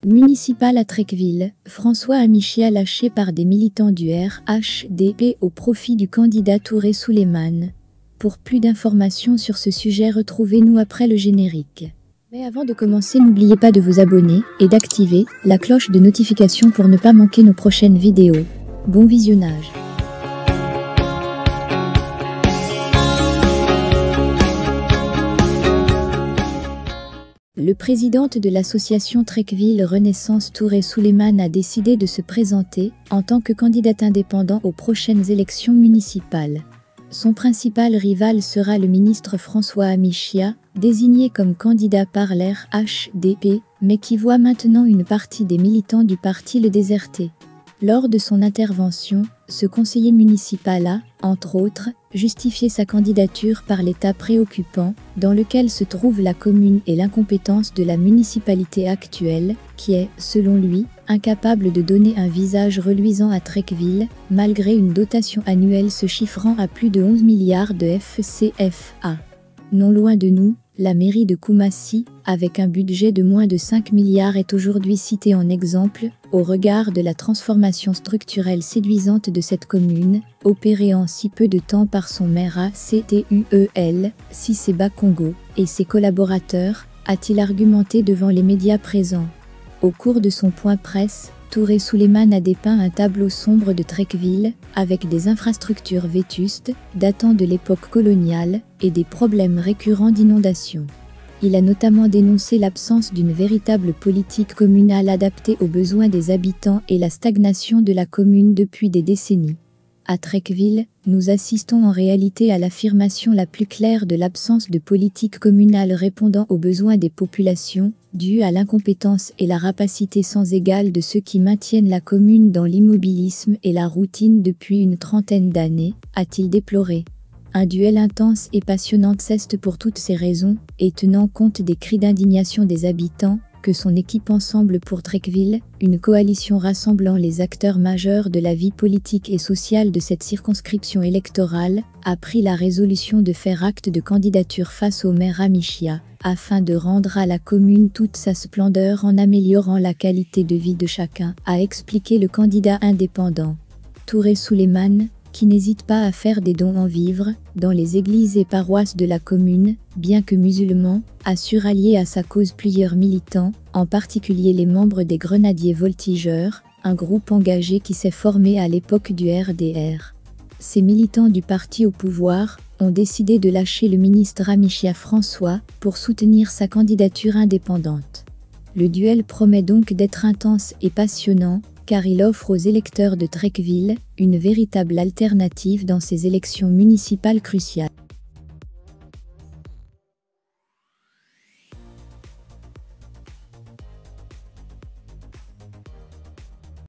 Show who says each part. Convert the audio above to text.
Speaker 1: Municipal à Trecqueville, François Amichia lâché par des militants du RHDP au profit du candidat Touré Souleymane. Pour plus d'informations sur ce sujet, retrouvez-nous après le générique. Mais avant de commencer, n'oubliez pas de vous abonner et d'activer la cloche de notification pour ne pas manquer nos prochaines vidéos. Bon visionnage. Le président de l'association Trecqueville Renaissance Touré Souleymane a décidé de se présenter en tant que candidat indépendant aux prochaines élections municipales. Son principal rival sera le ministre François Amichia, désigné comme candidat par l'RHDP, mais qui voit maintenant une partie des militants du parti le déserter. Lors de son intervention, ce conseiller municipal a, entre autres, justifié sa candidature par l'état préoccupant dans lequel se trouve la commune et l'incompétence de la municipalité actuelle, qui est, selon lui, incapable de donner un visage reluisant à Trecqueville, malgré une dotation annuelle se chiffrant à plus de 11 milliards de FCFA. Non loin de nous, la mairie de Koumassi, avec un budget de moins de 5 milliards, est aujourd'hui citée en exemple, au regard de la transformation structurelle séduisante de cette commune, opérée en si peu de temps par son maire ACTUEL, Cissé Bakongo, et ses collaborateurs, a-t-il argumenté devant les médias présents. Au cours de son point presse, Touré Souleymane a dépeint un tableau sombre de Trecqueville, avec des infrastructures vétustes, datant de l'époque coloniale, et des problèmes récurrents d'inondation. Il a notamment dénoncé l'absence d'une véritable politique communale adaptée aux besoins des habitants et la stagnation de la commune depuis des décennies. À Trecqueville, nous assistons en réalité à l'affirmation la plus claire de l'absence de politique communale répondant aux besoins des populations, due à l'incompétence et la rapacité sans égale de ceux qui maintiennent la commune dans l'immobilisme et la routine depuis une trentaine d'années, a-t-il déploré. Un duel intense et passionnant cesse pour toutes ces raisons, et tenant compte des cris d'indignation des habitants, que son équipe Ensemble pour Trecqueville, une coalition rassemblant les acteurs majeurs de la vie politique et sociale de cette circonscription électorale, a pris la résolution de faire acte de candidature face au maire Amichia, afin de rendre à la commune toute sa splendeur en améliorant la qualité de vie de chacun, a expliqué le candidat indépendant. Touré Souleymane, qui n'hésite pas à faire des dons en vivres, dans les églises et paroisses de la commune, bien que musulman, a su rallier à sa cause plusieurs militants, en particulier les membres des Grenadiers Voltigeurs, un groupe engagé qui s'est formé à l'époque du RDR. Ces militants du parti au pouvoir ont décidé de lâcher le ministre Amichia François pour soutenir sa candidature indépendante. Le duel promet donc d'être intense et passionnant, car il offre aux électeurs de Trecqueville une véritable alternative dans ces élections municipales cruciales.